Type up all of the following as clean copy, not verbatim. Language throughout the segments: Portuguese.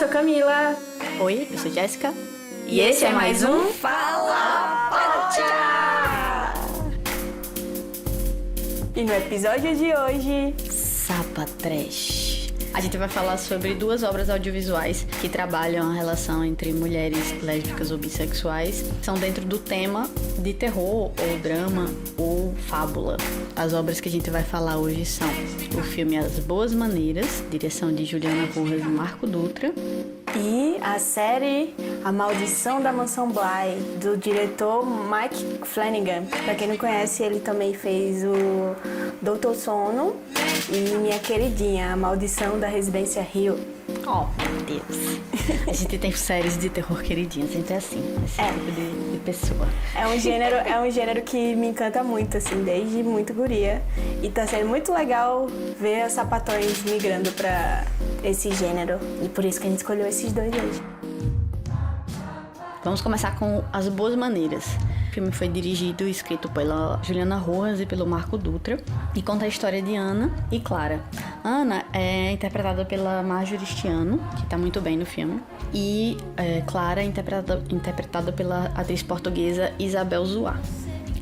sou Camila. Oi, eu sou Jéssica. E esse é mais um Fala Pacha! E no episódio de hoje, Sapa Trash. A gente vai falar sobre duas obras audiovisuais que trabalham a relação entre mulheres lésbicas ou bissexuais. São dentro do tema de terror, ou drama, ou fábula. As obras que a gente vai falar hoje são o filme As Boas Maneiras, direção de Juliana Rojas e Marco Dutra. E a série A Maldição da Mansão Bly, do diretor Mike Flanagan. Pra quem não conhece, ele também fez o Doutor Sono e Minha Queridinha, A Maldição da Residência Hill. Oh, meu Deus. A gente tem séries de terror queridinhas, sempre é assim, esse tipo de pessoa. É um gênero que me encanta muito, assim, desde muito guria. E tá sendo muito legal ver as sapatões migrando pra esse gênero. E por isso que a gente escolheu esses dois hoje. Vamos começar com As Boas Maneiras. O filme foi dirigido e escrito pela Juliana Rojas e pelo Marco Dutra e conta a história de Ana e Clara. Ana é interpretada pela Marjorie Stiano, que tá muito bem no filme, e Clara é interpretada pela atriz portuguesa Isabel Zoá.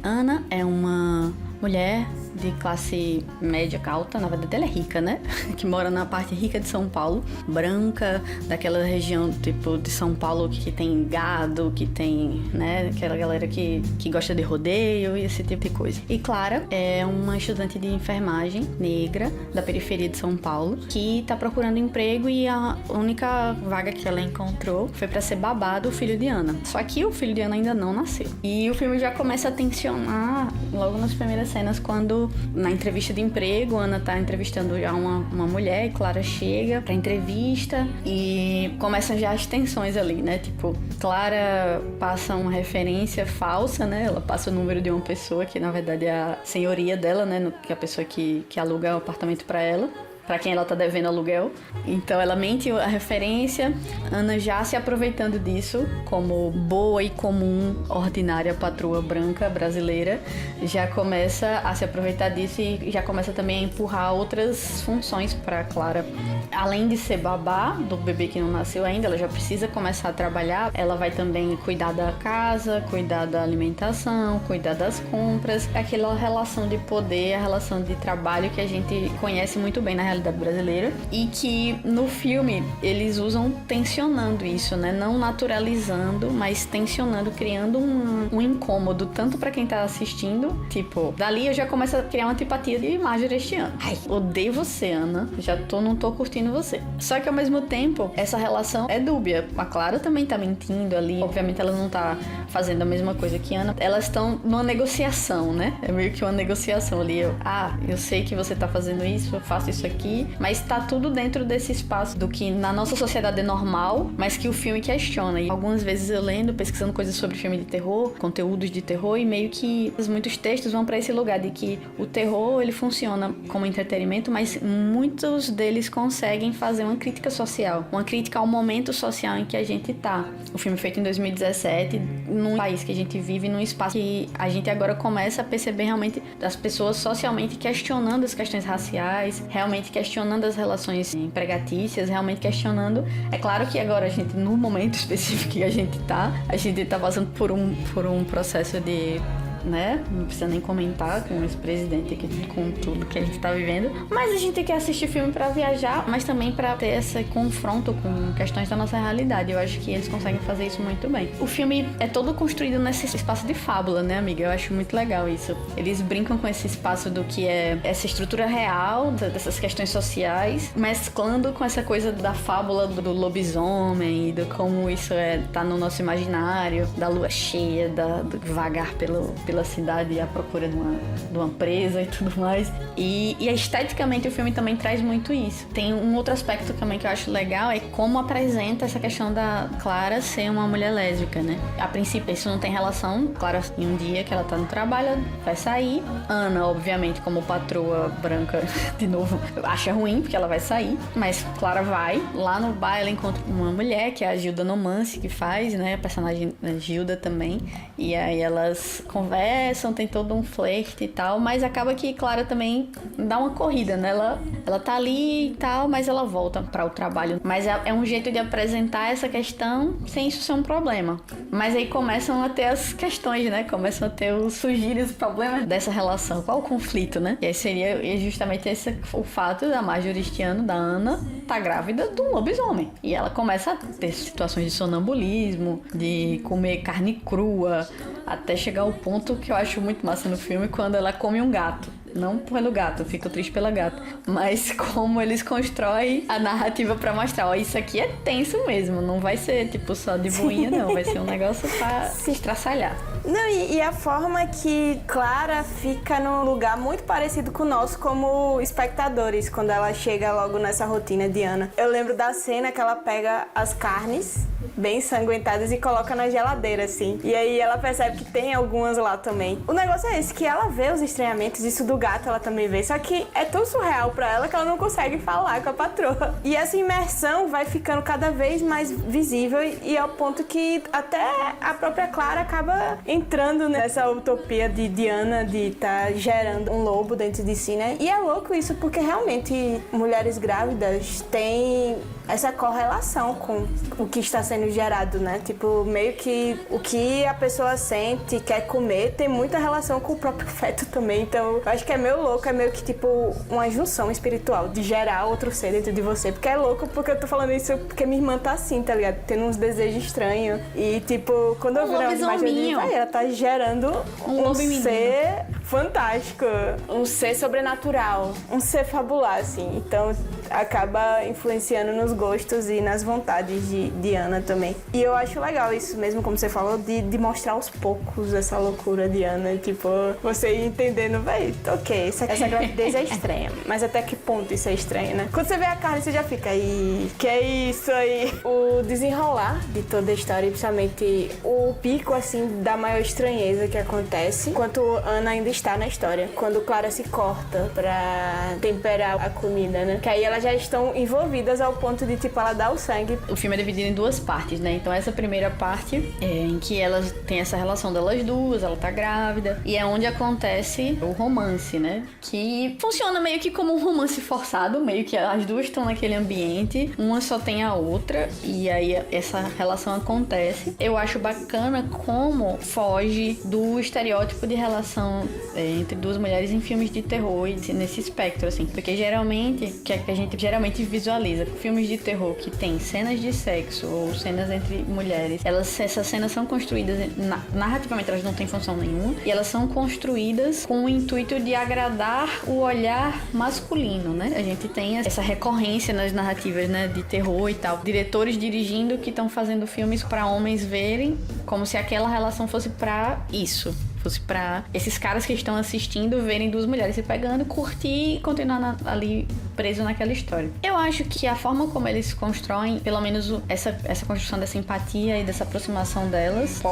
Ana é uma mulher de classe média alta, na verdade ela é rica, né? Que mora na parte rica de São Paulo, branca, daquela região tipo de São Paulo que tem gado, que tem, né, aquela galera que gosta de rodeio e esse tipo de coisa. E Clara é uma estudante de enfermagem negra da periferia de São Paulo que tá procurando emprego e a única vaga que ela encontrou foi pra ser babá do filho de Ana. Só que o filho de Ana ainda não nasceu. E o filme já começa a tensionar logo nas primeiras cenas quando na entrevista de emprego, Ana tá entrevistando já uma mulher e Clara chega pra entrevista e começam já as tensões ali, né? Tipo, Clara passa uma referência falsa, né? Ela passa o número de uma pessoa que na verdade é a senhoria dela, né? Que é a pessoa que aluga o apartamento pra ela. Pra quem ela tá devendo aluguel. Então ela mente a referência. Ana já se aproveitando disso, como boa e comum, ordinária patroa branca brasileira, já começa a se aproveitar disso e já começa também a empurrar outras funções pra Clara. Além de ser babá do bebê que não nasceu ainda, ela já precisa começar a trabalhar. Ela vai também cuidar da casa, cuidar da alimentação, cuidar das compras. Aquela relação de poder, a relação de trabalho que a gente conhece muito bem na realidade brasileira e que no filme eles usam tensionando isso, né? Não naturalizando, mas tensionando, criando um incômodo tanto pra quem tá assistindo, tipo, dali eu já começo a criar uma antipatia de Marjorie Stiano. Ai, odeio você, Ana. Não tô curtindo você. Só que ao mesmo tempo, essa relação é dúbia. A Clara também tá mentindo ali. Obviamente ela não tá fazendo a mesma coisa que Ana. Elas estão numa negociação, né? É meio que uma negociação ali. Eu sei que você tá fazendo isso, eu faço isso aqui, mas tá tudo dentro desse espaço do que na nossa sociedade é normal, mas que o filme questiona. E algumas vezes eu lendo, pesquisando coisas sobre filme de terror, conteúdos de terror, e meio que muitos textos vão pra esse lugar de que o terror, ele funciona como entretenimento, mas muitos deles conseguem fazer uma crítica social, uma crítica ao momento social em que a gente tá. O filme feito em 2017, num país que a gente vive, num espaço que a gente agora começa a perceber realmente das pessoas socialmente questionando as questões raciais, realmente questionando as relações empregatícias, realmente questionando. É claro que agora a gente, no momento específico que a gente tá passando por um processo de, né? Não precisa nem comentar com esse presidente aqui, com tudo que a gente tá vivendo. Mas a gente tem que assistir filme pra viajar, mas também pra ter esse confronto com questões da nossa realidade. Eu acho que eles conseguem fazer isso muito bem. O filme é todo construído nesse espaço de fábula, né, amiga? Eu acho muito legal isso. Eles brincam com esse espaço do que é essa estrutura real, dessas questões sociais, mesclando com essa coisa da fábula do lobisomem e do como isso tá no nosso imaginário, da lua cheia, do vagar pela cidade à procura de uma presa e tudo mais. E esteticamente o filme também traz muito isso. Tem um outro aspecto também que eu acho legal, é como apresenta essa questão da Clara ser uma mulher lésbica, né? A princípio isso não tem relação. Clara, em um dia que ela tá no trabalho, vai sair. Ana, obviamente, como patroa branca, de novo, acha ruim porque ela vai sair, mas Clara vai. Lá no bar ela encontra uma mulher, que é a Gilda Nomance, que faz, né? A personagem Gilda também. E aí elas conversam conversam, tem todo um flerte e tal, mas acaba que Clara também dá uma corrida, né? Ela tá ali e tal, mas ela volta para o trabalho. Mas é um jeito de apresentar essa questão sem isso ser um problema. Mas aí começam a ter as questões, né? Começam a ter surgir os problemas dessa relação. Qual o conflito, né? E aí seria justamente o fato da Marjorie este ano, da Ana, tá grávida de um lobisomem. E ela começa a ter situações de sonambulismo, de comer carne crua, até chegar ao ponto que eu acho muito massa no filme, quando ela come um gato. Não pelo gato, eu fico triste pela gata. Mas como eles constroem a narrativa pra mostrar, ó, isso aqui é tenso mesmo. Não vai ser, tipo, só de boinha, não. Vai ser um negócio pra se estraçalhar. Não, e a forma que Clara fica num lugar muito parecido com o nosso como espectadores, quando ela chega logo nessa rotina de Ana. Eu lembro da cena que ela pega as carnes bem ensanguentadas e coloca na geladeira, assim. E aí ela percebe que tem algumas lá também. O negócio é esse, que ela vê os estranhamentos, isso do gato ela também vê, só que é tão surreal pra ela que ela não consegue falar com a patroa. E essa imersão vai ficando cada vez mais visível e ao ponto que até a própria Clara acaba entrando nessa utopia de Diana de estar gerando um lobo dentro de si, né? E é louco isso porque realmente mulheres grávidas têm essa correlação com o que está sendo gerado, né? Tipo, meio que o que a pessoa sente e quer comer tem muita relação com o próprio feto também. Então, eu acho que é meio louco, é meio que tipo uma junção espiritual de gerar outro ser dentro de você. Porque é louco, porque eu tô falando isso porque minha irmã tá assim, tá ligado? Tendo uns desejos estranhos. E tipo, quando eu vi a imagem, ela tá gerando um ser fantástico, um ser sobrenatural, um ser fabular, assim. Então, acaba influenciando nos gostos e nas vontades de Ana também. E eu acho legal isso mesmo, como você falou, de mostrar aos poucos essa loucura de Ana. Tipo, você ir entendendo, véi, ok, essa gravidez é estranha, mas até que ponto isso é estranho, né? Quando você vê a carne, você já fica, aí, que é isso aí? O desenrolar de toda a história, principalmente o pico, assim, da maior estranheza que acontece, enquanto Ana ainda está na história. Quando Clara se corta pra temperar a comida, né? Que aí elas já estão envolvidas ao ponto de, tipo, ela dá o sangue. O filme é dividido em duas partes, né? Então essa primeira parte é em que elas têm essa relação delas duas, ela tá grávida, e é onde acontece o romance, né? Que funciona meio que como um romance forçado, meio que as duas estão naquele ambiente, uma só tem a outra, e aí essa relação acontece. Eu acho bacana como foge do estereótipo de relação entre duas mulheres em filmes de terror e nesse espectro, assim. Porque geralmente, que a gente geralmente visualiza filmes de terror que tem cenas de sexo ou cenas entre mulheres, essas cenas são construídas narrativamente, elas não têm função nenhuma, e elas são construídas com o intuito de agradar o olhar masculino, né? A gente tem essa recorrência nas narrativas, né, de terror e tal, diretores dirigindo que estão fazendo filmes para homens verem como se aquela relação fosse para isso, fosse pra esses caras que estão assistindo verem duas mulheres se pegando, curtir e continuar ali preso naquela história. Eu acho que a forma como eles constroem, pelo menos essa construção dessa empatia e dessa aproximação delas,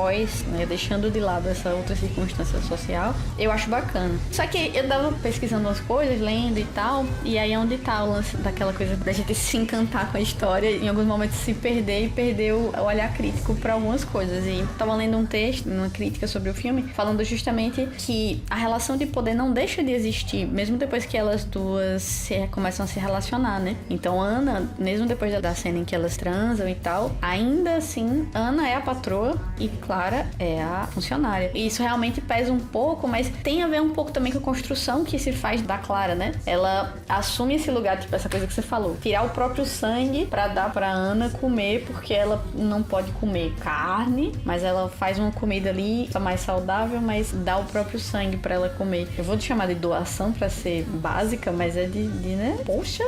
né, deixando de lado essa outra circunstância social, eu acho bacana. Só que eu tava pesquisando umas coisas, lendo e tal, e aí é onde tá o lance daquela coisa da gente se encantar com a história, em alguns momentos se perder e perder o olhar crítico pra algumas coisas. E eu tava lendo um texto, uma crítica sobre o filme, falando justamente que a relação de poder não deixa de existir, mesmo depois que elas duas começam a se relacionar, né? Então Ana, mesmo depois da cena em que elas transam e tal, ainda assim, Ana é a patroa e Clara é a funcionária. E isso realmente pesa um pouco, mas tem a ver um pouco também com a construção que se faz da Clara, né? Ela assume esse lugar, tipo essa coisa que você falou, tirar o próprio sangue pra dar pra Ana comer, porque ela não pode comer carne, mas ela faz uma comida ali mais saudável, mas dá o próprio sangue pra ela comer. Eu vou chamar de doação pra ser básica, mas é de né? Poxa,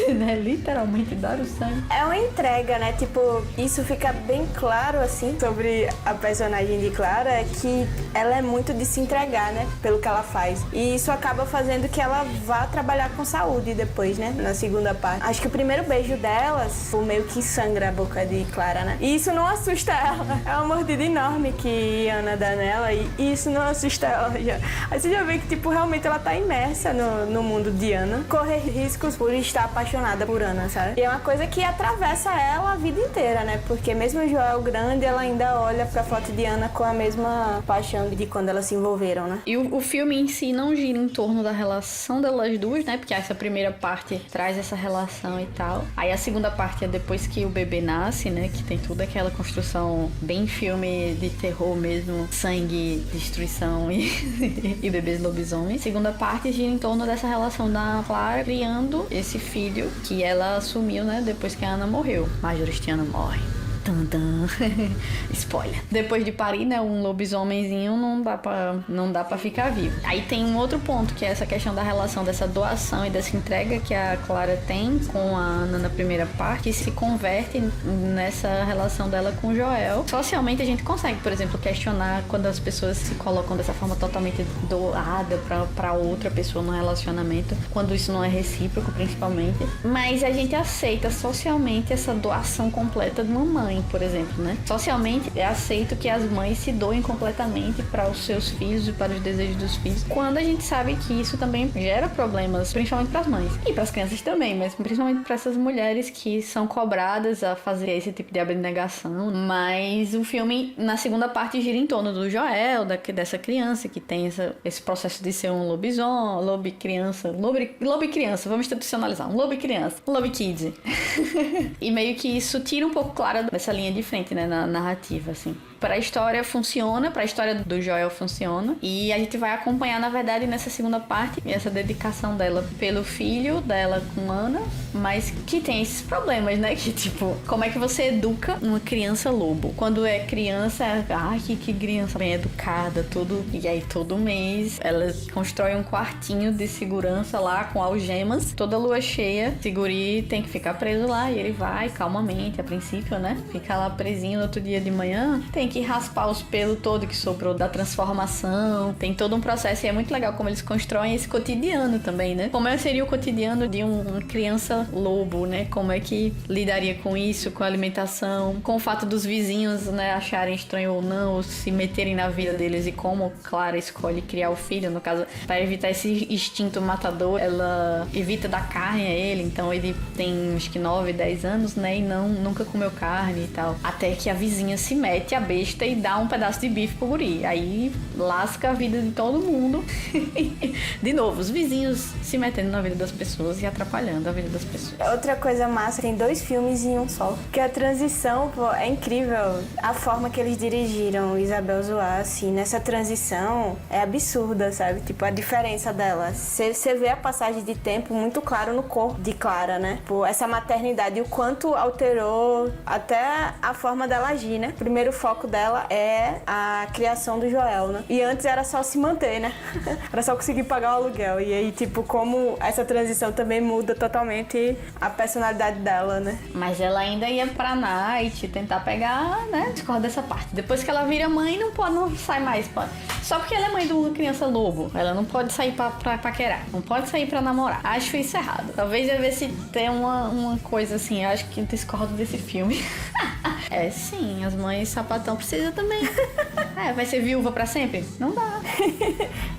né? Literalmente dar o sangue. É uma entrega, né? Tipo, isso fica bem claro, assim, sobre a personagem de Clara, que ela é muito de se entregar, né? Pelo que ela faz. E isso acaba fazendo que ela vá trabalhar com saúde depois, né? Na segunda parte. Acho que o primeiro beijo delas, meio que sangra a boca de Clara, né? E isso não assusta ela. É uma mordida enorme que Ana dá nela. E isso isso não assusta ela já. Aí você já vê que, tipo, realmente ela tá imersa no mundo de Ana. Correr riscos por estar apaixonada por Ana, sabe? E é uma coisa que atravessa ela a vida inteira, né? Porque mesmo o Joel grande, ela ainda olha pra foto de Ana com a mesma paixão de quando elas se envolveram, né? E o filme em si não gira em torno da relação delas duas, né? Porque essa primeira parte traz essa relação e tal. Aí a segunda parte é depois que o bebê nasce, né? Que tem toda aquela construção bem filme de terror mesmo. Sangue, destruição e bebês lobisomens. Segunda parte gira em torno dessa relação da Clara criando esse filho que ela assumiu, né? Depois que a Ana morreu. Majoristiana morre. Spoiler. Depois de parir, né, um lobisomenzinho não dá pra ficar vivo. Aí tem um outro ponto, que é essa questão da relação dessa doação e dessa entrega que a Clara tem com a Ana na primeira parte, e se converte nessa relação dela com o Joel. Socialmente a gente consegue, por exemplo, questionar quando as pessoas se colocam dessa forma totalmente doada pra outra pessoa no relacionamento, quando isso não é recíproco, principalmente. Mas a gente aceita socialmente essa doação completa de uma mãe, por exemplo, né? Socialmente é aceito que as mães se doem completamente para os seus filhos e para os desejos dos filhos, quando a gente sabe que isso também gera problemas, principalmente para as mães e para as crianças também, mas principalmente para essas mulheres que são cobradas a fazer esse tipo de abnegação. Mas o filme, na segunda parte, gira em torno do Joel, dessa criança que tem esse processo de ser um lobisomem, lobo criança, vamos institucionalizar, um lobo criança, um lobo kid. E meio que isso tira um pouco Clara dessa linha de frente, né, na narrativa, assim. Pra história funciona, pra história do Joel funciona, e a gente vai acompanhar, na verdade, nessa segunda parte, essa dedicação dela pelo filho dela com Ana, mas que tem esses problemas, né, que tipo, como é que você educa uma criança lobo? Quando é criança, que criança bem educada, tudo, e aí todo mês ela constrói um quartinho de segurança lá com algemas, toda lua cheia, esse guri tem que ficar preso lá, e ele vai calmamente, a princípio, né, fica lá presinho no outro dia de manhã, tem que raspar os pelos todo que sobrou da transformação, tem todo um processo, e é muito legal como eles constroem esse cotidiano também, né? Como seria o cotidiano de uma criança lobo, né? Como é que lidaria com isso, com a alimentação, com o fato dos vizinhos, né, acharem estranho ou não, ou se meterem na vida deles, e como Clara escolhe criar o filho, no caso, para evitar esse instinto matador, ela evita dar carne a ele, então ele tem acho que 9, 10 anos, né, e nunca comeu carne e tal, até que a vizinha se mete a besta e dá um pedaço de bife pro guri. Aí lasca a vida de todo mundo. De novo, os vizinhos se metendo na vida das pessoas e atrapalhando a vida das pessoas. Outra coisa massa, tem 2 filmes em um só. Que a transição, pô, é incrível. A forma que eles dirigiram Isabel Zoá, assim, nessa transição é absurda, sabe? Tipo, a diferença dela. Você vê a passagem de tempo muito claro no corpo de Clara, né? Pô, essa maternidade e o quanto alterou até a forma dela agir, né? O primeiro foco dela é a criação do Joel, né? E antes era só se manter, né? Era só conseguir pagar o aluguel. E aí, tipo, como essa transição também muda totalmente a personalidade dela, né? Mas ela ainda ia pra night tentar pegar, né? Discordo dessa parte. Depois que ela vira mãe, não sai mais. Só porque ela é mãe de uma criança lobo. Ela não pode sair pra paquerar. Não pode sair pra namorar. Acho isso errado. Talvez eu ver se tem uma coisa assim. Eu acho que eu discordo desse filme. É, sim. As mães sapatão precisam também. Vai ser viúva pra sempre? Não dá.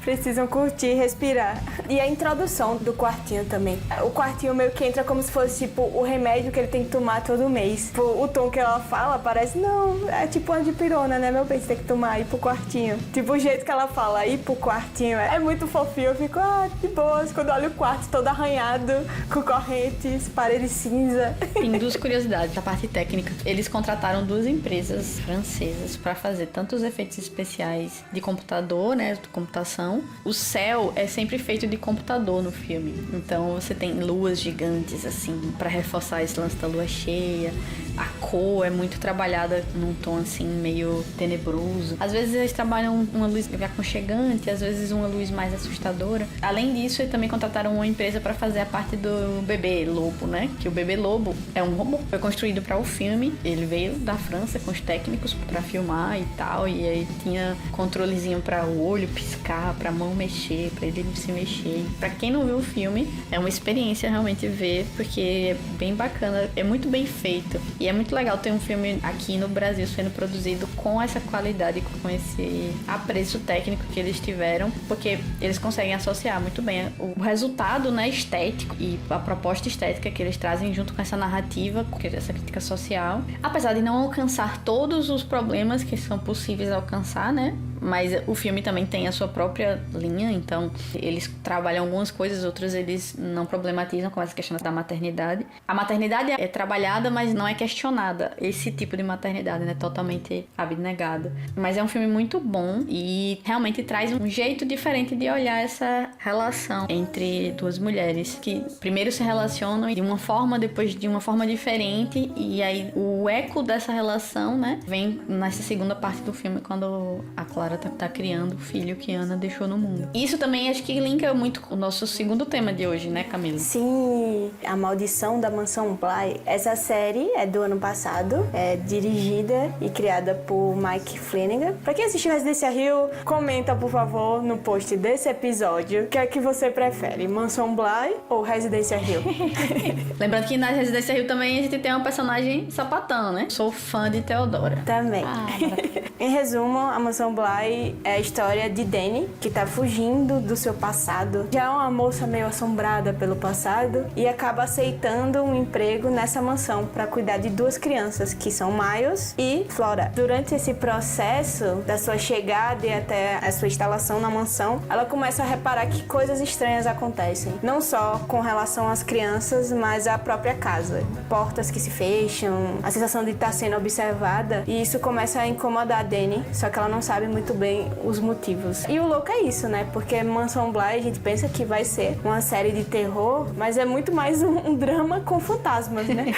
Precisam curtir e respirar. E a introdução do quartinho também. O quartinho meio que entra como se fosse, tipo, o remédio que ele tem que tomar todo mês. Tipo, o tom que ela fala parece, não, é tipo uma dipirona, né, meu bem? Você tem que tomar, ir pro quartinho. Tipo, o jeito que ela fala, ir pro quartinho, é muito fofinho. Eu fico, de boas, quando olho o quarto todo arranhado, com correntes, paredes cinza. Tem 2 curiosidades da parte técnica. Eles contrataram 2 empresas francesas pra fazer tantos efeitos especiais de computador, né, de computação. O céu é sempre feito de computador no filme. Então você tem luas gigantes, assim, pra reforçar esse lance da lua cheia. A cor é muito trabalhada num tom, assim, meio tenebroso. Às vezes eles trabalham uma luz aconchegante, às vezes uma luz mais assustadora. Além disso, eles também contrataram uma empresa pra fazer a parte do bebê lobo, né? Que o bebê lobo é um robô. Foi construído para o filme. Ele veio da França com os técnicos pra filmar e tal. E aí tinha controlezinho pra o olho piscar, pra mão mexer, pra ele se mexer. Pra quem não viu o filme, é uma experiência realmente ver, porque é bem bacana, é muito bem feito. E E é muito legal ter um filme aqui no Brasil sendo produzido com essa qualidade, com esse apreço técnico que eles tiveram, porque eles conseguem associar muito bem o resultado, né, estético e a proposta estética que eles trazem junto com essa narrativa, com essa crítica social. Apesar de não alcançar todos os problemas que são possíveis alcançar, né? Mas o filme também tem a sua própria linha, então eles trabalham algumas coisas, outras eles não problematizam, com essa questão da maternidade. A maternidade é trabalhada, mas não é questionada. Esse tipo de maternidade, né, totalmente abnegada. Mas é um filme muito bom e realmente traz um jeito diferente de olhar essa relação entre duas mulheres que primeiro se relacionam de uma forma, depois de uma forma diferente, e aí o eco dessa relação, né, vem nessa segunda parte do filme, quando a Clara tá criando o filho que Ana deixou no mundo. Isso também acho que linka muito com o nosso segundo tema de hoje, né, Camila? Sim, A Maldição da Mansão Bly. Essa série é do ano passado, é dirigida e criada por Mike Flanagan. Pra quem assistiu Residência Hill, comenta, por favor, no post desse episódio, o que é que você prefere, Mansão Bly ou Residência Hill? Lembrando que na Residência Hill também a gente tem uma personagem sapatão, né? Sou fã de Theodora. Também. Em resumo, a Mansão Bly é a história de Dani, que tá fugindo do seu passado. Já é uma moça meio assombrada pelo passado e acaba aceitando um emprego nessa mansão para cuidar de duas crianças, que são Miles e Flora. Durante esse processo da sua chegada e até a sua instalação na mansão, ela começa a reparar que coisas estranhas acontecem. Não só com relação às crianças, mas à própria casa. Portas que se fecham, a sensação de estar sendo observada, e isso começa a incomodar a Dani, só que ela não sabe muito bem os motivos. E o louco é isso, né? Porque Mansão Bly, a gente pensa que vai ser uma série de terror, mas é muito mais um drama com fantasmas, né?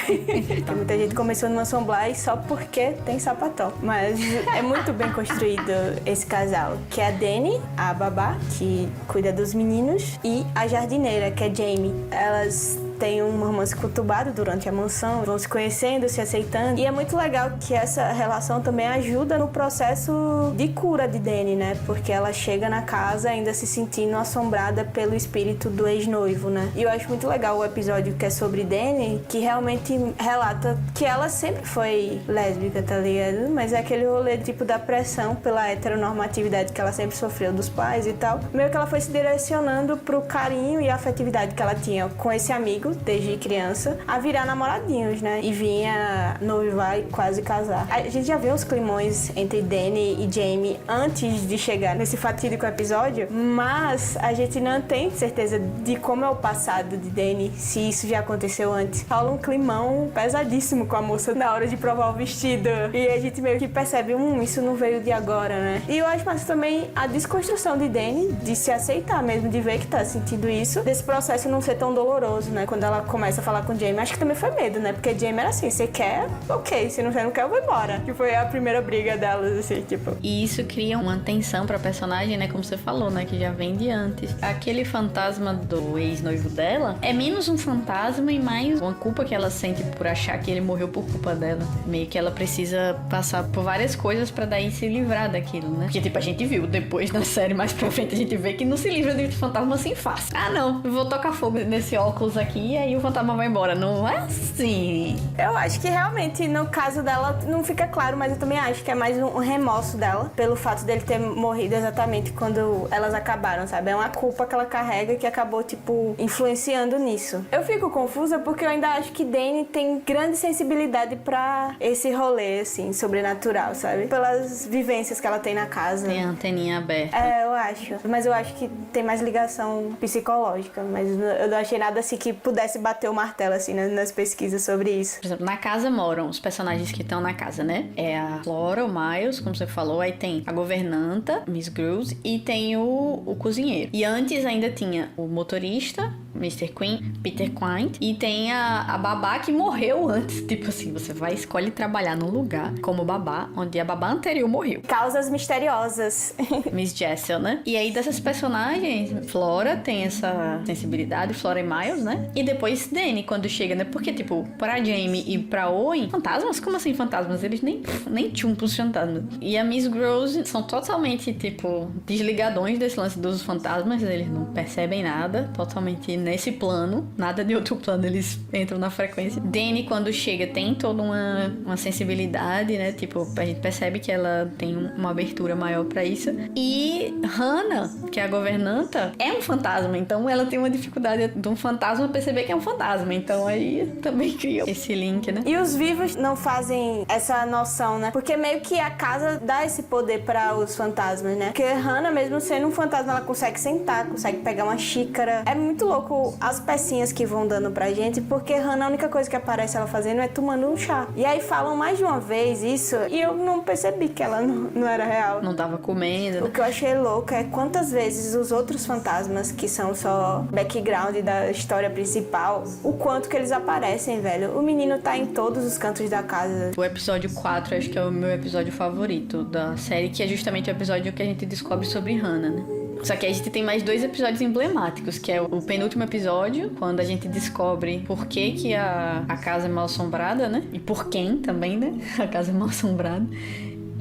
Então, muita gente começou no Mansão Bly só porque tem sapatão. Mas é muito bem construído esse casal, que é a Dani, a babá, que cuida dos meninos, e a jardineira, que é Jamie. Elas têm um romance conturbado durante a mansão, vão se conhecendo, se aceitando. E é muito legal que essa relação também ajuda no processo de cura de Dani, né? Porque ela chega na casa ainda se sentindo assombrada pelo espírito do ex-noivo, né? E eu acho muito legal o episódio que é sobre Dani, que realmente relata que ela sempre foi lésbica, tá ligado? Mas é aquele rolê tipo da pressão pela heteronormatividade que ela sempre sofreu dos pais e tal. Meio que ela foi se direcionando pro carinho e a afetividade que ela tinha com esse amigo desde criança, a virar namoradinhos, né? E vinha noivar e quase casar. A gente já viu os climões entre Dani e Jamie antes de chegar nesse fatídico episódio, mas a gente não tem certeza de como é o passado de Dani, se isso já aconteceu antes. Rola um climão pesadíssimo com a moça na hora de provar o vestido. E a gente meio que percebe, isso não veio de agora, né? E eu acho massa também a desconstrução de Dani, de se aceitar mesmo, de ver que tá sentindo isso, desse processo não ser tão doloroso, né? Quando ela começa a falar com o Jamie, acho que também foi medo, né? Porque Jamie era assim, você quer? Ok, se não quer, eu vou embora. Que foi a primeira briga delas, assim, tipo. E isso cria uma tensão pra personagem, né? Como você falou, né? Que já vem de antes. Aquele fantasma do ex-noivo dela é menos um fantasma e mais uma culpa que ela sente por achar que ele morreu por culpa dela. Meio que ela precisa passar por várias coisas pra daí se livrar daquilo, né? Porque, tipo, a gente viu depois na série, mais pra frente, a gente vê que não se livra de fantasma assim fácil. Ah, não, eu vou tocar fogo nesse óculos aqui e aí o fantasma vai embora. Não é assim. Eu acho que realmente, no caso dela, não fica claro, mas eu também acho que é mais um remorso dela, pelo fato dele ter morrido exatamente quando elas acabaram, sabe? É uma culpa que ela carrega que acabou, tipo, influenciando nisso. Eu fico confusa porque eu ainda acho que Dani tem grande sensibilidade pra esse rolê, assim, sobrenatural, sabe? Pelas vivências que ela tem na casa. Tem a anteninha aberta. É, eu acho. Mas eu acho que tem mais ligação psicológica, mas eu não achei nada assim que pudesse bater o martelo, assim, nas pesquisas sobre isso. Por exemplo, na casa moram os personagens que estão na casa, né? É a Flora, o Miles, como você falou, aí tem a governanta, Miss Gruz, e tem o cozinheiro. E antes ainda tinha o motorista, Mr. Queen, Peter Quint, e tem a babá que morreu antes. Tipo assim, você vai escolhe trabalhar num lugar como babá, onde a babá anterior morreu. Causas misteriosas. Miss Jessel, né? E aí dessas personagens, Flora tem essa sensibilidade, Flora e Miles, né? E depois Dani, quando chega, né? Porque, tipo, pra Jamie e pra Owen, fantasmas? Como assim fantasmas? Eles nem tinham pros fantasmas. E a Miss Grose são totalmente, tipo, desligadões desse lance dos fantasmas. Eles não percebem nada, totalmente nesse plano, nada de outro plano, eles entram na frequência. Dany, quando chega, tem toda uma sensibilidade, né? Tipo, a gente percebe que ela tem uma abertura maior pra isso. E Hannah, que é a governanta, é um fantasma, então ela tem uma dificuldade de um fantasma perceber que é um fantasma. Então aí também cria esse link, né? E os vivos não fazem essa noção, né? Porque meio que a casa dá esse poder para os fantasmas, né? Porque Hannah, mesmo sendo um fantasma, ela consegue sentar, consegue pegar uma xícara. É muito louco as pecinhas que vão dando pra gente, porque Hannah, a única coisa que aparece ela fazendo é tomando um chá. E aí falam mais de uma vez isso, e eu não percebi que ela não era real. Não tava comendo. O que eu achei louco é quantas vezes os outros fantasmas, que são só background da história principal, o quanto que eles aparecem, velho. O menino tá em todos os cantos da casa. O episódio 4, acho que é o meu episódio favorito da série, que é justamente o episódio que a gente descobre sobre Hannah, né? Só que a gente tem mais 2 episódios emblemáticos, que é o penúltimo episódio, quando a gente descobre por que a casa é mal assombrada, né? E por quem também, né? A casa é mal assombrada.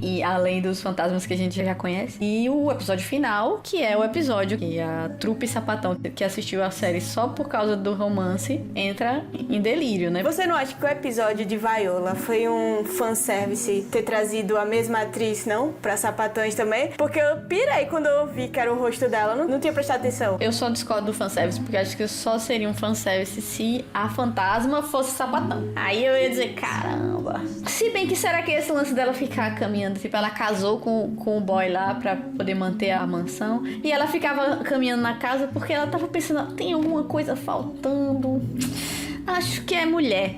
E além dos fantasmas que a gente já conhece. E o episódio final, que é o episódio que a trupe sapatão, que assistiu a série só por causa do romance, entra em delírio, né? Você não acha que o episódio de Viola foi um fanservice ter trazido a mesma atriz, não? Pra sapatões também? Porque eu pirei quando eu vi que era o rosto dela. Não tinha prestado atenção. Eu só discordo do fanservice, porque acho que só seria um fanservice se a fantasma fosse sapatão. Aí eu ia dizer, caramba. Se bem que será que esse lance dela ficar caminhando, tipo, ela casou com o boy lá pra poder manter a mansão, e ela ficava caminhando na casa porque ela tava pensando, tem alguma coisa faltando, acho que é mulher.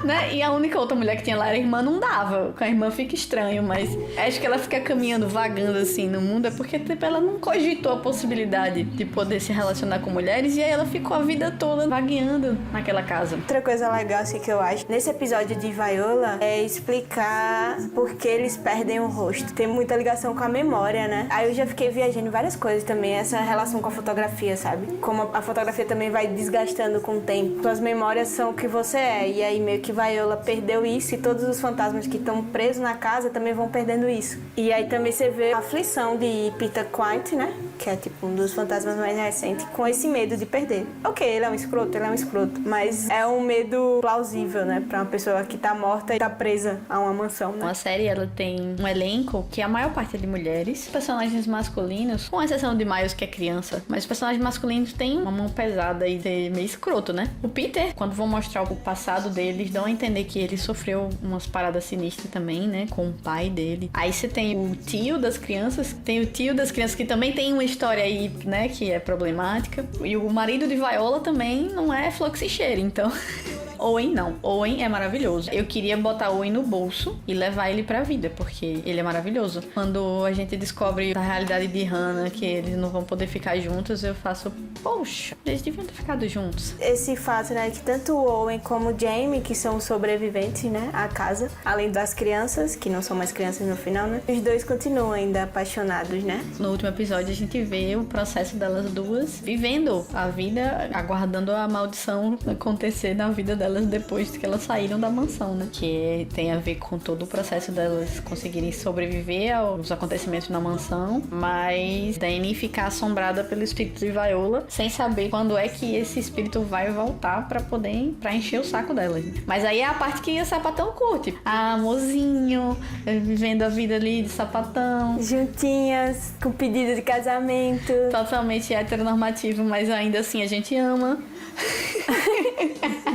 Né? E a única outra mulher que tinha lá era a irmã, não dava. Com a irmã fica estranho, mas acho que ela fica caminhando, vagando assim no mundo, é porque tipo, ela não cogitou a possibilidade de poder se relacionar com mulheres, e aí ela ficou a vida toda vagueando naquela casa. Outra coisa legal assim que eu acho nesse episódio de Viola é explicar por que eles perdem o rosto. Tem muita ligação com a memória, né? Aí eu já fiquei viajando em várias coisas também, essa relação com a fotografia, sabe? Como a fotografia também vai desgastando com o tempo. Suas memórias são o que você é, e aí meio que Viola perdeu isso, e todos os fantasmas que estão presos na casa também vão perdendo isso. E aí também você vê a aflição de Peter Quint, né? Que é tipo um dos fantasmas mais recentes, com esse medo de perder. Ok, ele é um escroto, mas é um medo plausível, né? Pra uma pessoa que tá morta e tá presa a uma mansão, né? A série, ela tem um elenco que a maior parte é de mulheres, personagens masculinos, com exceção de Miles, que é criança, mas os personagens masculinos têm uma mão pesada e é meio escroto, né? O Peter, quando vão mostrar o passado dele, eles dão a entender que ele sofreu umas paradas sinistras também, né? Com o pai dele. Aí você tem o tio das crianças, que também tem uma história aí, né? Que é problemática. E o marido de Viola também não é fluxicheiro, então... Owen não. Owen é maravilhoso. Eu queria botar Owen no bolso e levar ele pra vida, porque ele é maravilhoso. Quando a gente descobre a realidade de Hannah, que eles não vão poder ficar juntos, eu faço, poxa, eles deviam ter ficado juntos. Esse fato, né, que tanto o Owen como o Jamie, que são os sobreviventes, né, à casa, além das crianças, que não são mais crianças no final, né, os dois continuam ainda apaixonados, né? No último episódio a gente vê o processo delas duas vivendo a vida, aguardando a maldição acontecer na vida delas depois que elas saíram da mansão, né? Que tem a ver com todo o processo delas conseguirem sobreviver aos acontecimentos na mansão, mas Dany ficar assombrada pelo espírito de Viola, sem saber quando é que esse espírito vai voltar pra encher o saco delas. Mas aí é a parte que a sapatão curte. Ah, amorzinho, vivendo a vida ali de sapatão. Juntinhas, com pedido de casamento. Totalmente heteronormativo, mas ainda assim a gente ama.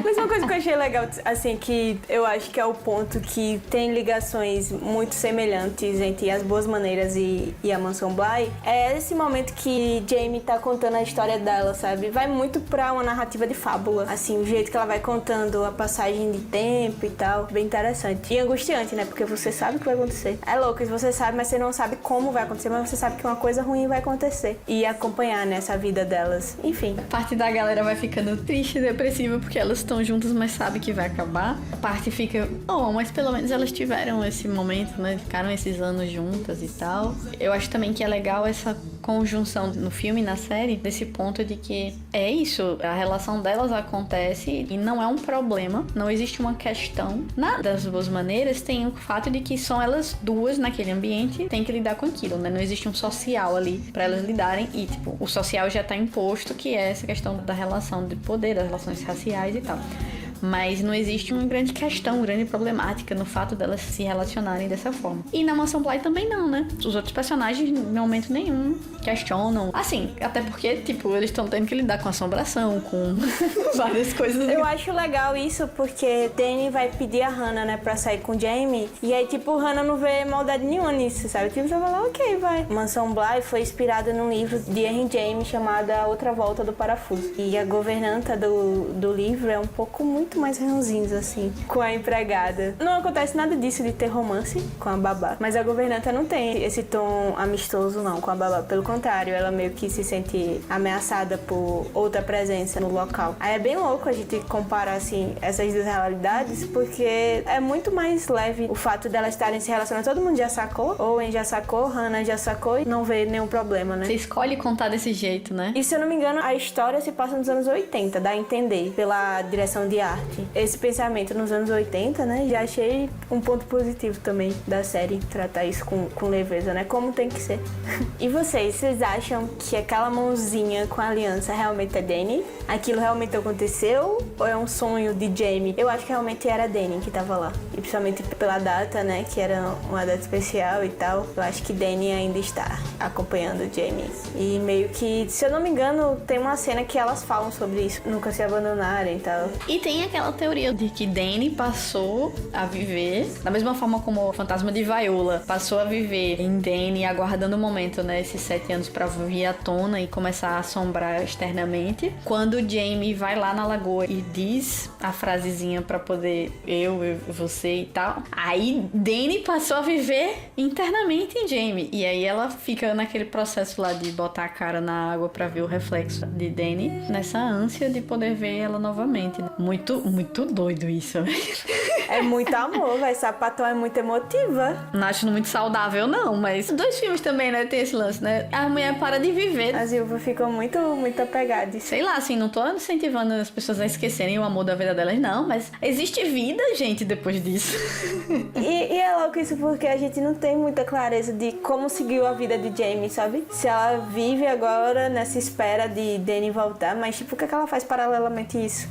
Mas uma coisa que eu achei legal, assim, que eu acho que é o ponto que tem ligações muito semelhantes entre As Boas Maneiras e a Mansão Bly, é esse momento que Jamie tá contando a história dela, sabe? Vai muito pra uma narrativa de fábula, assim, o jeito que ela vai contando a passagem de tempo e tal, bem interessante. E angustiante, né? Porque você sabe o que vai acontecer. É louco, você sabe, mas você não sabe como vai acontecer, mas você sabe que uma coisa ruim vai acontecer. E acompanhar, né, essa vida delas. Enfim. Parte da galera vai ficando triste e depressiva porque elas estão juntas, mas sabe que vai acabar. A parte fica, mas pelo menos elas tiveram esse momento, né? Ficaram esses anos juntas e tal. Eu acho também que é legal essa conjunção no filme e na série desse ponto de que é isso, a relação delas acontece e não é um problema, não existe uma questão. Das Boas Maneiras tem o fato de que são elas duas naquele ambiente, tem que lidar com aquilo, né? Não existe um social ali pra elas lidarem e, tipo, o social já tá imposto, que é essa questão da relação de poder, das relações raciais e tal. Mas não existe uma grande questão, uma grande problemática no fato delas se relacionarem dessa forma. E na Mansão Bly também não, né? Os outros personagens, em momento nenhum, questionam. Assim, até porque, tipo, eles estão tendo que lidar com assombração, com várias coisas. Eu acho legal isso, porque Danny vai pedir a Hannah, né, pra sair com o Jamie. E aí, tipo, Hannah não vê maldade nenhuma nisso, sabe? Tipo, você fala, ok, vai. Mansão Bly foi inspirada num livro de Henry James chamado A Outra Volta do Parafuso. E a governanta do livro é um pouco muito mais ranzinhos, assim, com a empregada. Não acontece nada disso de ter romance com a babá, mas a governanta não tem esse tom amistoso, não, com a babá. Pelo contrário, ela meio que se sente ameaçada por outra presença no local. Aí é bem louco a gente comparar, assim, essas duas realidades, porque é muito mais leve o fato delas estarem se relacionando. Todo mundo já sacou, Owen já sacou, Hannah já sacou e não vê nenhum problema, né? Você escolhe contar desse jeito, né? E se eu não me engano, a história se passa nos anos 80, dá a entender, pela direção de arte. Esse pensamento nos anos 80, né? Já achei um ponto positivo também da série, tratar isso com leveza, né? Como tem que ser. E vocês acham que aquela mãozinha com a aliança realmente é Danny? Aquilo realmente aconteceu? Ou é um sonho de Jamie? Eu acho que realmente era Danny que tava lá. E principalmente pela data, né? Que era uma data especial e tal. Eu acho que Danny ainda está acompanhando Jamie. E meio que, se eu não me engano, tem uma cena que elas falam sobre isso. Nunca se abandonarem e tal. E tem aquela teoria de que Danny passou a viver da mesma forma como o fantasma de Viola passou a viver em Danny, aguardando o momento, né, esses 7 anos pra vir à tona e começar a assombrar externamente. Quando Jamie vai lá na lagoa e diz a frasezinha pra poder eu, você e tal, aí Danny passou a viver internamente em Jamie. E aí ela fica naquele processo lá de botar a cara na água pra ver o reflexo de Danny, nessa ânsia de poder ver ela novamente, né? Muito doido isso. É muito amor, vai. Sapatão é muito emotiva. Não acho muito saudável, não, mas 2 filmes também, né, tem esse lance, né? A mulher para de viver. A Silva ficou muito apegada. Sei lá, assim, não tô incentivando as pessoas a esquecerem o amor da vida delas, não, mas existe vida, gente, depois disso. E é louco isso porque a gente não tem muita clareza de como seguiu a vida de Jamie, sabe? Se ela vive agora nessa espera de Danny voltar, mas tipo, o que é que ela faz paralelamente isso?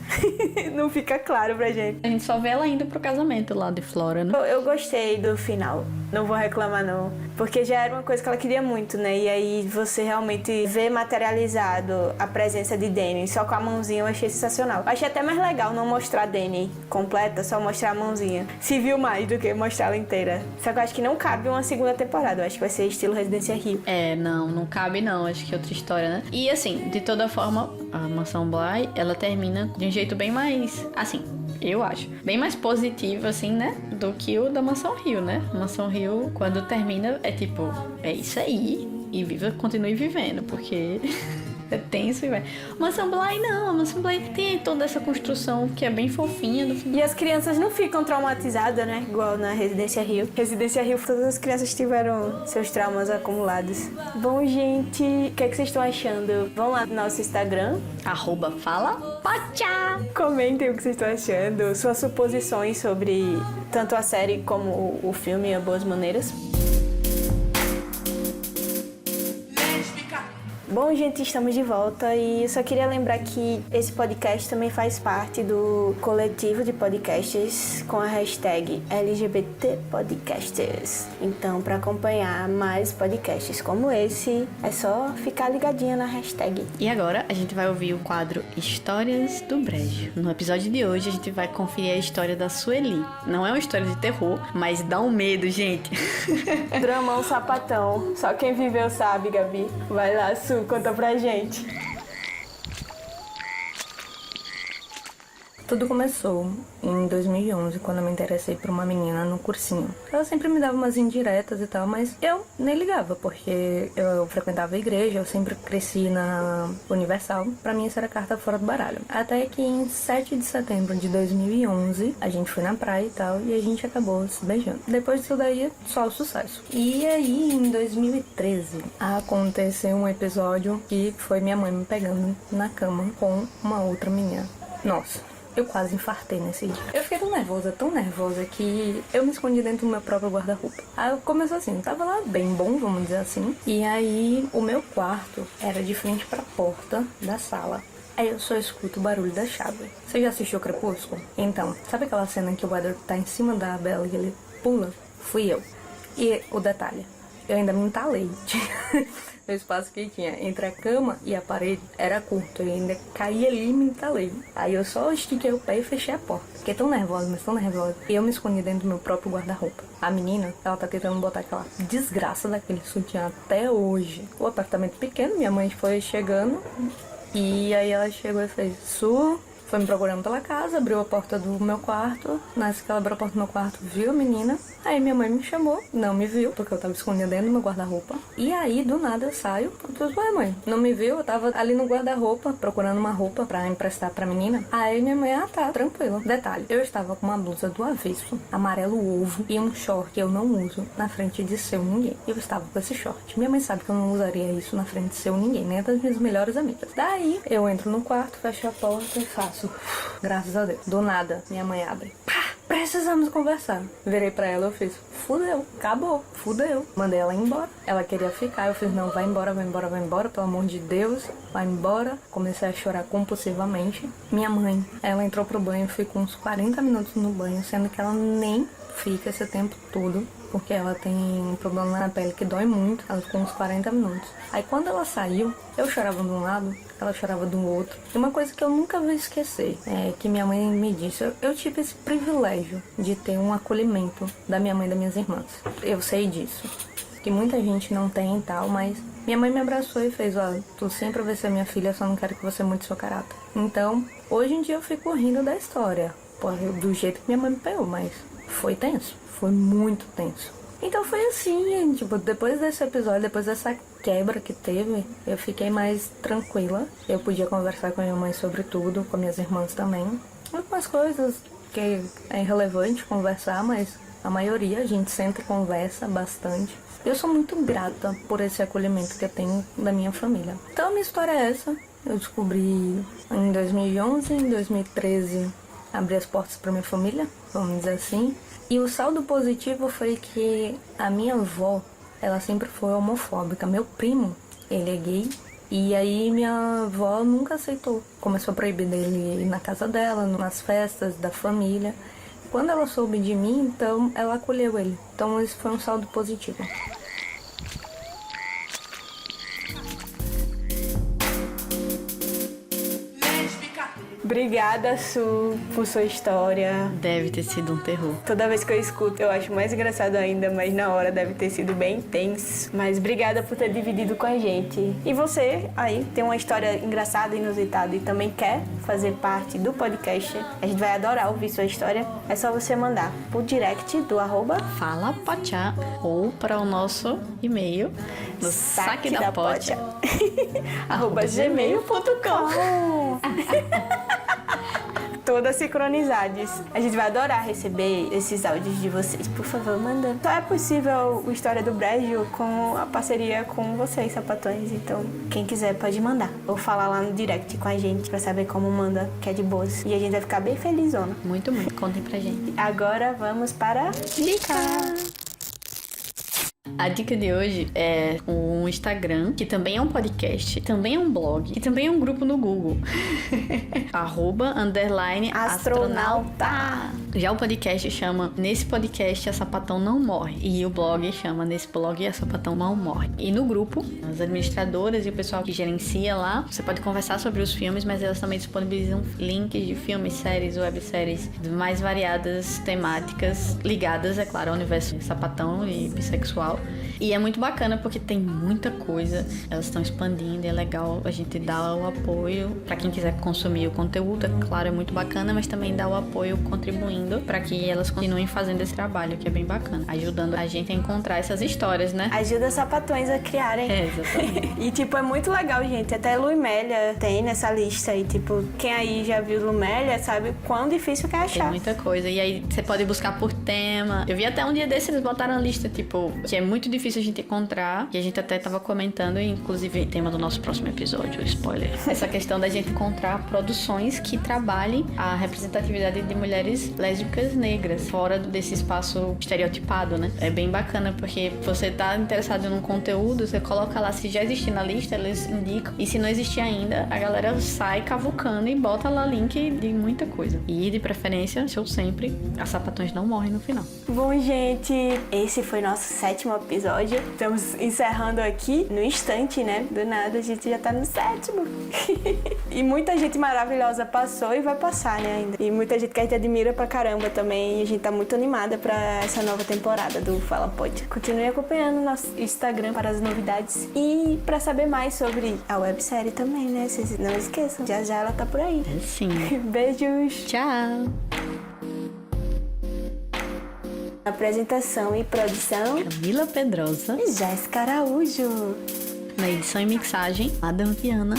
Não fica claro pra gente. A gente só vê ela indo pro casamento lá de Flora, né? Eu gostei do final. Não vou reclamar, não. Porque já era uma coisa que ela queria muito, né? E aí você realmente vê materializado a presença de Danny só com a mãozinha, eu achei sensacional. Eu achei até mais legal não mostrar a Danny completa, só mostrar a mãozinha. Se viu mais do que mostrar ela inteira. Só que eu acho que não cabe uma segunda temporada. Eu acho que vai ser estilo Residência Rio. É, não cabe não. Acho que é outra história, né? E assim, de toda forma, a Mansão Bly, ela termina de um jeito bem mais, assim, eu acho, bem mais positivo, assim, né? Do que o da Mansão Rio, né? Mansão Rio, quando termina, é tipo, é isso aí. E continue vivendo, porque é tenso e vai. Mansão Bly não, a Mansão Bly tem toda essa construção que é bem fofinha do final. E as crianças não ficam traumatizadas, né? Igual na Residência Rio. Residência Rio, todas as crianças tiveram seus traumas acumulados. Bom, gente, o que é que vocês estão achando? Vão lá no nosso Instagram. @falapocha. Comentem o que vocês estão achando, suas suposições sobre tanto a série como o filme A Boas Maneiras. Bom, gente, estamos de volta e eu só queria lembrar que esse podcast também faz parte do coletivo de podcasts com a hashtag LGBT Podcasters. Então, para acompanhar mais podcasts como esse, é só ficar ligadinha na hashtag. E agora a gente vai ouvir o quadro Histórias do Brejo. No episódio de hoje a gente vai conferir a história da Sueli. Não é uma história de terror, mas dá um medo, gente. Dramão sapatão. Só quem viveu sabe, Gabi. Vai lá, Su, conta pra gente. Tudo começou em 2011, quando eu me interessei por uma menina no cursinho. Ela sempre me dava umas indiretas e tal, mas eu nem ligava, porque eu frequentava a igreja, eu sempre cresci na Universal. Pra mim isso era carta fora do baralho. Até que em 7 de setembro de 2011, a gente foi na praia e tal, e a gente acabou se beijando. Depois disso daí, só o sucesso. E aí, em 2013, aconteceu um episódio que foi minha mãe me pegando na cama com uma outra menina. Nossa, eu quase infartei nesse dia. Eu fiquei tão nervosa que eu me escondi dentro do meu próprio guarda-roupa. Aí começou assim, tava lá bem bom, vamos dizer assim. E aí, o meu quarto era de frente pra porta da sala. Aí eu só escuto o barulho da chave. Você já assistiu Crepúsculo? Então, sabe aquela cena que o Edward tá em cima da Bella e ele pula? Fui eu. E o detalhe, eu ainda me entalei. O espaço que tinha entre a cama e a parede era curto. Eu ainda caí ali e me entalei. Aí eu só estiquei o pé e fechei a porta. Fiquei tão nervosa, mas tão nervosa. E eu me escondi dentro do meu próprio guarda-roupa. A menina, ela tá tentando botar aquela desgraça daquele sutiã até hoje. O apartamento pequeno, minha mãe foi chegando. E aí ela chegou e fez: Su, foi me procurando pela casa, abriu a porta do meu quarto. Nessa que ela abriu a porta do meu quarto, viu a menina. Aí minha mãe me chamou, não me viu, porque eu tava escondida dentro do meu guarda-roupa. E aí, do nada, eu saio. Eu disse: ué, mãe, não me viu? Eu tava ali no guarda-roupa, procurando uma roupa pra emprestar pra menina. Aí minha mãe: ah, tá, tranquilo. Detalhe, eu estava com uma blusa do avesso, amarelo ovo, e um short que eu não uso na frente de seu ninguém. Eu estava com esse short. Minha mãe sabe que eu não usaria isso na frente de seu ninguém, nem das minhas melhores amigas. Daí, eu entro no quarto, fecho a porta e faço: graças a Deus. Do nada, minha mãe abre: pá, precisamos conversar. Virei pra ela, eu fiz: fudeu, acabou, fudeu. Mandei ela embora. Ela queria ficar, eu fiz: não, vai embora, vai embora, vai embora, pelo amor de Deus, vai embora. Comecei a chorar compulsivamente. Minha mãe, ela entrou pro banho, ficou uns 40 minutos no banho, sendo que ela nem fica esse tempo todo, porque ela tem um problema na pele que dói muito. Ela ficou uns 40 minutos. Aí quando ela saiu, eu chorava de um lado, ela chorava do outro. E uma coisa que eu nunca vou esquecer é que minha mãe me disse: eu tive esse privilégio de ter um acolhimento da minha mãe e das minhas irmãs. Eu sei disso, que muita gente não tem e tal, mas minha mãe me abraçou e fez: ó, tu sempre vai ser minha filha, só não quero que você mude seu caráter. Então, hoje em dia eu fico rindo da história, do jeito que minha mãe me pegou, mas foi tenso, foi muito tenso. Então foi assim, tipo, depois desse episódio, depois dessa quebra que teve, eu fiquei mais tranquila. Eu podia conversar com a minha mãe sobre tudo, com minhas irmãs também. Algumas coisas que é irrelevante conversar, mas a maioria a gente senta e conversa bastante. Eu sou muito grata por esse acolhimento que eu tenho da minha família. Então a minha história é essa. Eu descobri em 2011, em 2013, abri as portas para minha família, vamos dizer assim. E o saldo positivo foi que a minha avó, ela sempre foi homofóbica. Meu primo, ele é gay. E aí minha avó nunca aceitou. Começou a proibir dele ir na casa dela, nas festas da família. Quando ela soube de mim, então ela acolheu ele. Então esse foi um saldo positivo. Obrigada, Su, por sua história. Deve ter sido um terror. Toda vez que eu escuto, eu acho mais engraçado ainda, mas na hora deve ter sido bem intenso. Mas obrigada por ter dividido com a gente. E você aí tem uma história engraçada, inusitada e também quer fazer parte do podcast, a gente vai adorar ouvir sua história. É só você mandar por direct do Fala Pochá ou para o nosso e-mail no saquedapocha @gmail.com. Todas sincronizadas. A gente vai adorar receber esses áudios de vocês. Por favor, manda. Só é possível o História do Brejo com a parceria com vocês, sapatões. Então, quem quiser pode mandar. Ou falar lá no direct com a gente pra saber como manda, que é de boas. E a gente vai ficar bem felizona. Muito, muito. Contem pra gente. Agora vamos para a dica. A dica de hoje é um Instagram, que também é um podcast, também é um blog, e também é um grupo no Google. @_astronauta. Já o podcast chama Nesse Podcast a Sapatão Não Morre. E o blog chama Nesse Blog a Sapatão Não Morre. E no grupo, as administradoras e o pessoal que gerencia lá, você pode conversar sobre os filmes, mas elas também disponibilizam links de filmes, séries, webséries de mais variadas temáticas, ligadas, é claro, ao universo sapatão e bissexual. E é muito bacana porque tem muita coisa, elas estão expandindo, é legal a gente dar o apoio para quem quiser consumir o conteúdo, é claro, é muito bacana, mas também dar o apoio contribuindo para que elas continuem fazendo esse trabalho, que é bem bacana, ajudando a gente a encontrar essas histórias, né? Ajuda sapatões a criarem. É, exatamente. E, tipo, é muito legal, gente. Até Lumélia tem nessa lista. E, tipo, quem aí já viu Lumélia sabe quão difícil que é achar. Tem muita coisa. E aí você pode buscar por tema. Eu vi até um dia desses eles botaram a lista, tipo, que é muito difícil a gente encontrar. E a gente até tava comentando, inclusive, tema do nosso próximo episódio, spoiler. Essa questão da gente encontrar produções que trabalhem a representatividade de mulheres lésbicas negras, fora desse espaço estereotipado, né? É bem bacana, porque você tá interessado num conteúdo, você coloca lá, se já existir na lista, eles indicam. E se não existir ainda, a galera sai cavucando e bota lá link de muita coisa. E, de preferência, eu sempre, as sapatões não morrem no final. Bom, gente, esse foi nosso 7º episódio. Estamos encerrando aqui no instante, né? Do nada, a gente já tá no 7º. E muita gente maravilhosa passou e vai passar, né, ainda. E muita gente que a gente admira pra caramba também. E a gente tá muito animada pra essa nova temporada do Fala Pod. Continue acompanhando o nosso Instagram para as novidades e pra saber mais sobre a websérie também, né? Vocês não esqueçam, já já ela tá por aí. É sim. Beijos! Tchau! Apresentação e produção, Camila Pedrosa. Jéssica Araújo. Na edição e mixagem, Adam Viana.